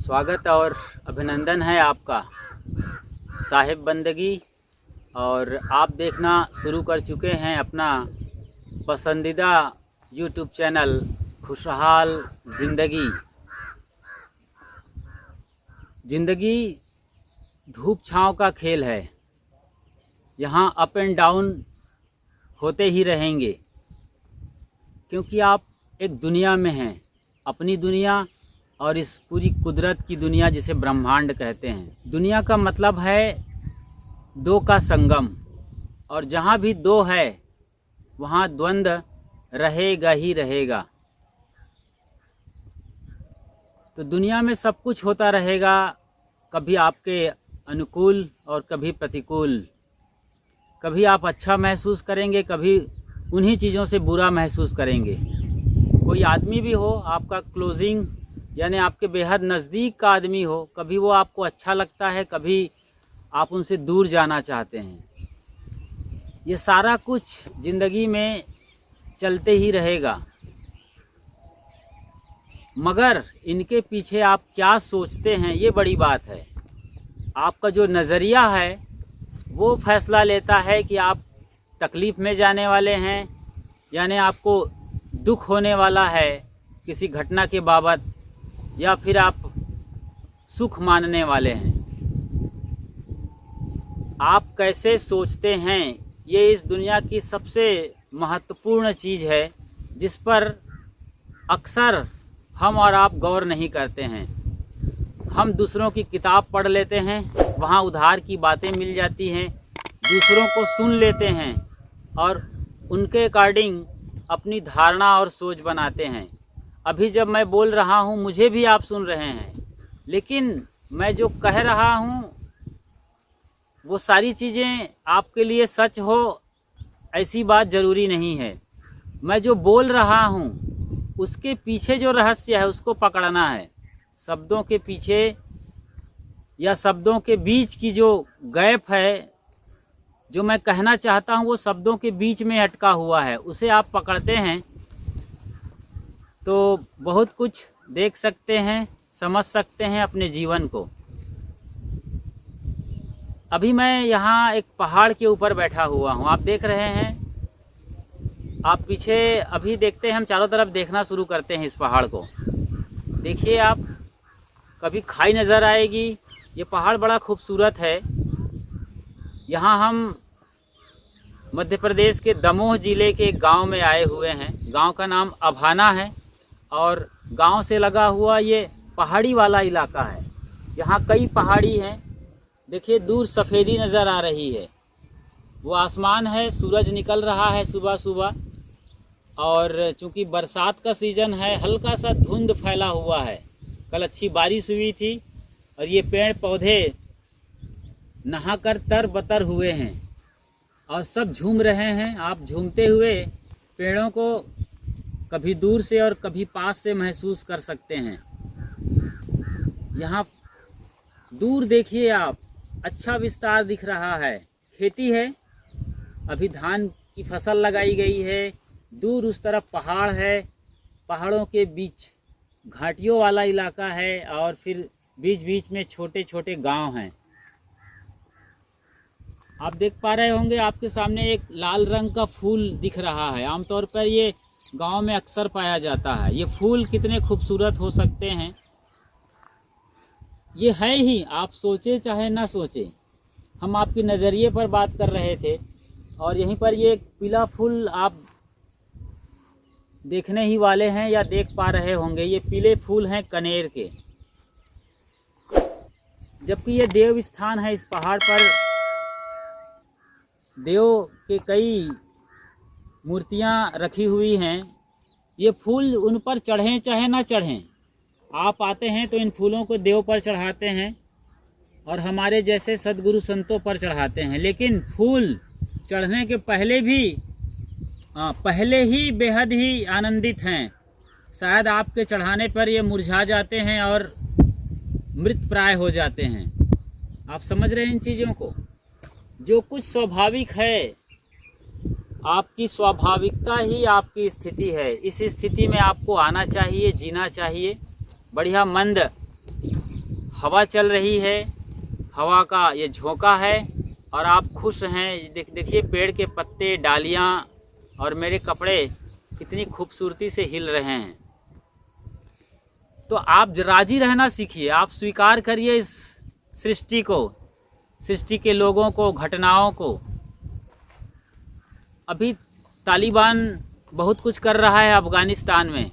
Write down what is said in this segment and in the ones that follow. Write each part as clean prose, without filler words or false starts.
स्वागत और अभिनंदन है आपका साहिब बंदगी। और आप देखना शुरू कर चुके हैं अपना पसंदीदा यूट्यूब चैनल खुशहाल ज़िंदगी। ज़िंदगी धूप छाँव का खेल है, यहाँ अप एंड डाउन होते ही रहेंगे, क्योंकि आप एक दुनिया में हैं, अपनी दुनिया और इस पूरी कुदरत की दुनिया जिसे ब्रह्मांड कहते हैं। दुनिया का मतलब है दो का संगम, और जहाँ भी दो है वहाँ द्वंद्व रहेगा ही रहेगा। तो दुनिया में सब कुछ होता रहेगा, कभी आपके अनुकूल और कभी प्रतिकूल। कभी आप अच्छा महसूस करेंगे, कभी उन्हीं चीज़ों से बुरा महसूस करेंगे। कोई आदमी भी हो, आपका क्लोजिंग यानी आपके बेहद नज़दीक का आदमी हो, कभी वो आपको अच्छा लगता है, कभी आप उनसे दूर जाना चाहते हैं। ये सारा कुछ ज़िंदगी में चलते ही रहेगा, मगर इनके पीछे आप क्या सोचते हैं ये बड़ी बात है। आपका जो नज़रिया है वो फैसला लेता है कि आप तकलीफ़ में जाने वाले हैं, यानी आपको दुख होने वाला है किसी घटना के बाबत, या फिर आप सुख मानने वाले हैं। आप कैसे सोचते हैं ये इस दुनिया की सबसे महत्वपूर्ण चीज़ है, जिस पर अक्सर हम और आप गौर नहीं करते हैं। हम दूसरों की किताब पढ़ लेते हैं, वहाँ उधार की बातें मिल जाती हैं, दूसरों को सुन लेते हैं और उनके अकॉर्डिंग अपनी धारणा और सोच बनाते हैं। अभी जब मैं बोल रहा हूँ मुझे भी आप सुन रहे हैं, लेकिन मैं जो कह रहा हूँ वो सारी चीज़ें आपके लिए सच हो ऐसी बात ज़रूरी नहीं है। मैं जो बोल रहा हूँ उसके पीछे जो रहस्य है उसको पकड़ना है। शब्दों के पीछे या शब्दों के बीच की जो गैप है, जो मैं कहना चाहता हूँ वो शब्दों के बीच में अटका हुआ है, उसे आप पकड़ते हैं तो बहुत कुछ देख सकते हैं, समझ सकते हैं अपने जीवन को। अभी मैं यहाँ एक पहाड़ के ऊपर बैठा हुआ हूँ, आप देख रहे हैं। आप पीछे अभी देखते हैं, हम चारों तरफ देखना शुरू करते हैं इस पहाड़ को। देखिए आप, कभी खाई नज़र आएगी। ये पहाड़ बड़ा खूबसूरत है। यहाँ हम मध्य प्रदेश के दमोह ज़िले के एक गांव में आए हुए हैं। गांव का नाम अभाना है और गांव से लगा हुआ ये पहाड़ी वाला इलाका है। यहाँ कई पहाड़ी हैं। देखिए दूर सफ़ेदी नज़र आ रही है, वो आसमान है, सूरज निकल रहा है सुबह सुबह। और चूँकि बरसात का सीज़न है, हल्का सा धुंध फैला हुआ है। कल अच्छी बारिश हुई थी और ये पेड़ पौधे नहाकर तर बतर हुए हैं और सब झूम रहे हैं। आप झूमते हुए पेड़ों को कभी दूर से और कभी पास से महसूस कर सकते हैं। यहाँ दूर देखिए आप, अच्छा विस्तार दिख रहा है। खेती है, अभी धान की फसल लगाई गई है। दूर उस तरफ पहाड़ है, पहाड़ों के बीच घाटियों वाला इलाका है और फिर बीच बीच में छोटे छोटे गांव हैं। आप देख पा रहे होंगे आपके सामने एक लाल रंग का फूल दिख रहा है। आमतौर पर ये गांव में अक्सर पाया जाता है। ये फूल कितने खूबसूरत हो सकते हैं, ये है ही, आप सोचे चाहे ना सोचे। हम आपके नज़रिए पर बात कर रहे थे और यहीं पर ये पीला फूल आप देखने ही वाले हैं या देख पा रहे होंगे। ये पीले फूल हैं कनेर के। जबकि ये देव स्थान है, इस पहाड़ पर देव के कई मूर्तियां रखी हुई हैं। ये फूल उन पर चढ़ें चाहे ना चढ़ें, आप आते हैं तो इन फूलों को देव पर चढ़ाते हैं और हमारे जैसे सद्गुरु संतों पर चढ़ाते हैं। लेकिन फूल चढ़ने के पहले ही बेहद ही आनंदित हैं। शायद आपके चढ़ाने पर ये मुरझा जाते हैं और मृत प्राय हो जाते हैं। आप समझ रहे हैं इन चीज़ों को। जो कुछ स्वाभाविक है, आपकी स्वाभाविकता ही आपकी स्थिति है। इस स्थिति में आपको आना चाहिए, जीना चाहिए। बढ़िया मंद हवा चल रही है, हवा का ये झोंका है और आप खुश हैं। देखिए पेड़ के पत्ते, डालियाँ और मेरे कपड़े कितनी खूबसूरती से हिल रहे हैं। तो आप राजी रहना सीखिए, आप स्वीकार करिए इस सृष्टि को, सृष्टि के लोगों को, घटनाओं को। अभी तालिबान बहुत कुछ कर रहा है अफ़गानिस्तान में,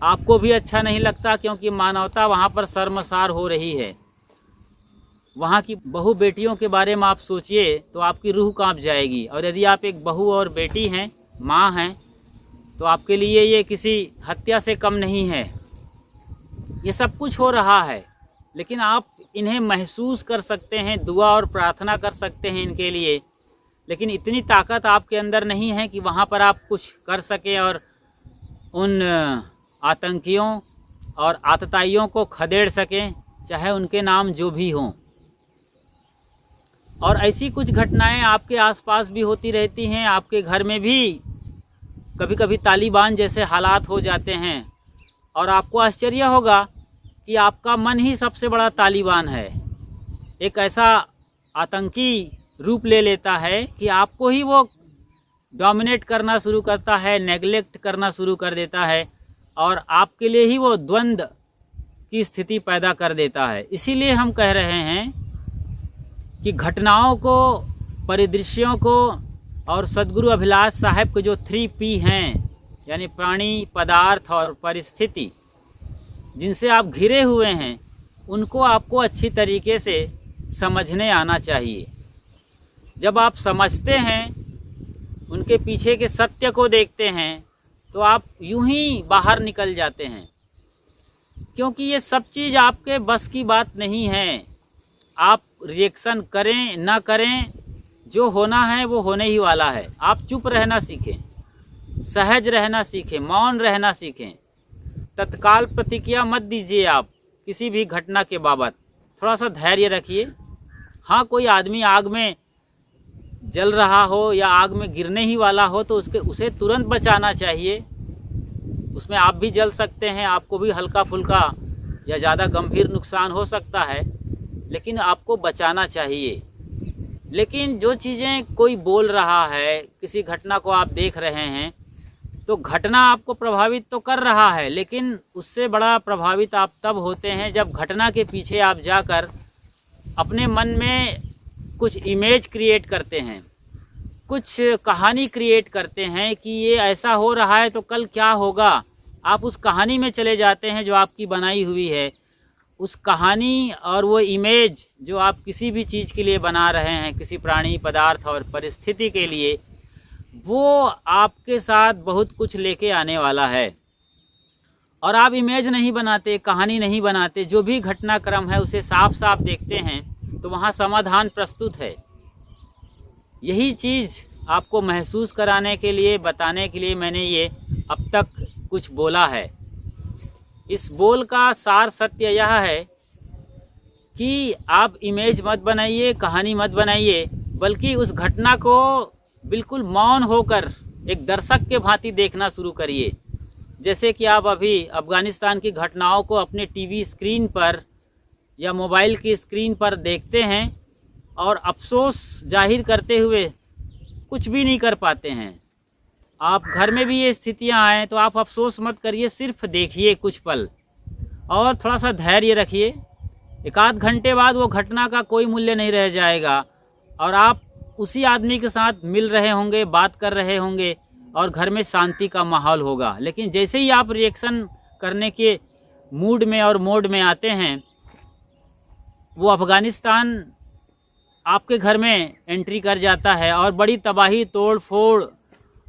आपको भी अच्छा नहीं लगता क्योंकि मानवता वहाँ पर शर्मसार हो रही है। वहाँ की बहू बेटियों के बारे में आप सोचिए तो आपकी रूह कांप जाएगी। और यदि आप एक बहू और बेटी हैं, माँ हैं, तो आपके लिए ये किसी हत्या से कम नहीं है। ये सब कुछ हो रहा है, लेकिन आप इन्हें महसूस कर सकते हैं, दुआ और प्रार्थना कर सकते हैं इनके लिए, लेकिन इतनी ताकत आपके अंदर नहीं है कि वहाँ पर आप कुछ कर सकें और उन आतंकियों और आतताइयों को खदेड़ सकें, चाहे उनके नाम जो भी हों। और ऐसी कुछ घटनाएं आपके आसपास भी होती रहती हैं, आपके घर में भी कभी कभी तालिबान जैसे हालात हो जाते हैं और आपको आश्चर्य होगा कि आपका मन ही सबसे बड़ा तालिबान है। एक ऐसा आतंकी रूप ले लेता है कि आपको ही वो डोमिनेट करना शुरू करता है, नेगलेक्ट करना शुरू कर देता है और आपके लिए ही वो द्वंद्व की स्थिति पैदा कर देता है। इसीलिए हम कह रहे हैं कि घटनाओं को, परिदृश्यों को और सद्गुरु अभिलाष साहब के जो 3P हैं, यानी प्राणी, पदार्थ और परिस्थिति, जिनसे आप घिरे हुए हैं, उनको आपको अच्छी तरीके से समझने आना चाहिए। जब आप समझते हैं, उनके पीछे के सत्य को देखते हैं, तो आप यूं ही बाहर निकल जाते हैं, क्योंकि ये सब चीज़ आपके बस की बात नहीं है। आप रिएक्शन करें ना करें, जो होना है वो होने ही वाला है। आप चुप रहना सीखें, सहज रहना सीखें, मौन रहना सीखें, तत्काल प्रतिक्रिया मत दीजिए। आप किसी भी घटना के बाबत थोड़ा सा धैर्य रखिए। हाँ, कोई आदमी आग में जल रहा हो या आग में गिरने ही वाला हो तो उसे तुरंत बचाना चाहिए। उसमें आप भी जल सकते हैं, आपको भी हल्का फुल्का या ज़्यादा गंभीर नुकसान हो सकता है, लेकिन आपको बचाना चाहिए। लेकिन जो चीज़ें कोई बोल रहा है, किसी घटना को आप देख रहे हैं, तो घटना आपको प्रभावित तो कर रहा है, लेकिन उससे बड़ा प्रभावित आप तब होते हैं जब घटना के पीछे आप जाकर अपने मन में कुछ इमेज क्रिएट करते हैं, कुछ कहानी क्रिएट करते हैं कि ये ऐसा हो रहा है तो कल क्या होगा। आप उस कहानी में चले जाते हैं जो आपकी बनाई हुई है। उस कहानी और वो इमेज जो आप किसी भी चीज़ के लिए बना रहे हैं, किसी प्राणी, पदार्थ और परिस्थिति के लिए, वो आपके साथ बहुत कुछ लेके आने वाला है। और आप इमेज नहीं बनाते, कहानी नहीं बनाते, जो भी घटनाक्रम है उसे साफ साफ देखते हैं, तो वहाँ समाधान प्रस्तुत है। यही चीज़ आपको महसूस कराने के लिए, बताने के लिए मैंने ये अब तक कुछ बोला है। इस बोल का सार सत्य यह है कि आप इमेज मत बनाइए, कहानी मत बनाइए, बल्कि उस घटना को बिल्कुल मौन होकर एक दर्शक के भांति देखना शुरू करिए। जैसे कि आप अभी अफ़गानिस्तान की घटनाओं को अपने टीवी स्क्रीन पर या मोबाइल की स्क्रीन पर देखते हैं और अफसोस जाहिर करते हुए कुछ भी नहीं कर पाते हैं। आप घर में भी ये स्थितियां आएँ तो आप अफसोस मत करिए, सिर्फ देखिए कुछ पल और थोड़ा सा धैर्य रखिए। एक आध घंटे बाद वो घटना का कोई मूल्य नहीं रह जाएगा और आप उसी आदमी के साथ मिल रहे होंगे, बात कर रहे होंगे और घर में शांति का माहौल होगा। लेकिन जैसे ही आप रिएक्शन करने के मूड में और मोड में आते हैं, वो अफ़गानिस्तान आपके घर में एंट्री कर जाता है और बड़ी तबाही, तोड़ फोड़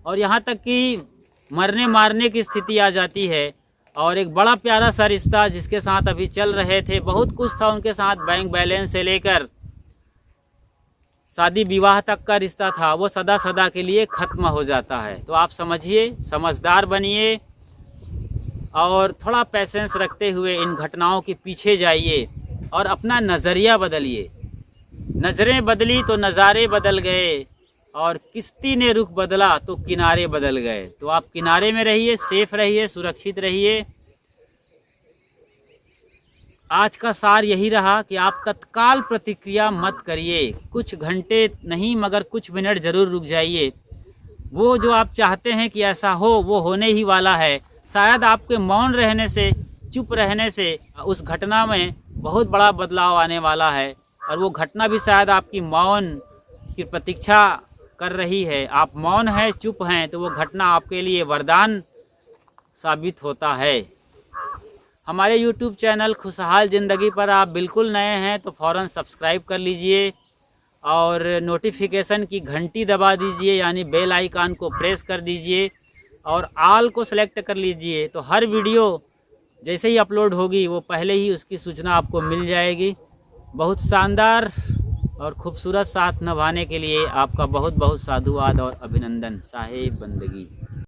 और यहाँ तक कि मरने मारने की स्थिति आ जाती है। और एक बड़ा प्यारा सा रिश्ता जिसके साथ अभी चल रहे थे, बहुत कुछ था उनके साथ, बैंक बैलेंस से लेकर शादी विवाह तक का रिश्ता था, वो सदा सदा के लिए ख़त्म हो जाता है। तो आप समझिए, समझदार बनिए और थोड़ा पेशेंस रखते हुए इन घटनाओं के पीछे जाइए और अपना नज़रिया बदलिए। नज़रें बदली तो नज़ारे बदल गए और किश्ती ने रुख बदला तो किनारे बदल गए। तो आप किनारे में रहिए, सेफ रहिए, सुरक्षित रहिए आज का सार यही रहा कि आप तत्काल प्रतिक्रिया मत करिए, कुछ घंटे नहीं मगर कुछ मिनट ज़रूर रुक जाइए। वो जो आप चाहते हैं कि ऐसा हो वो होने ही वाला है। शायद आपके मौन रहने से, चुप रहने से उस घटना में बहुत बड़ा बदलाव आने वाला है, और वो घटना भी शायद आपकी मौन की प्रतीक्षा कर रही है। आप मौन हैं, चुप हैं, तो वो घटना आपके लिए वरदान साबित होता है। हमारे YouTube चैनल खुशहाल ज़िंदगी पर आप बिल्कुल नए हैं तो फ़ौरन सब्सक्राइब कर लीजिए और नोटिफिकेशन की घंटी दबा दीजिए, यानी बेल आइकन को प्रेस कर दीजिए और ऑल को सेलेक्ट कर लीजिए। तो हर वीडियो जैसे ही अपलोड होगी वो पहले ही उसकी सूचना आपको मिल जाएगी। बहुत शानदार और खूबसूरत साथ निभाने के लिए आपका बहुत बहुत साधुवाद और अभिनंदन। साहेब बंदगी।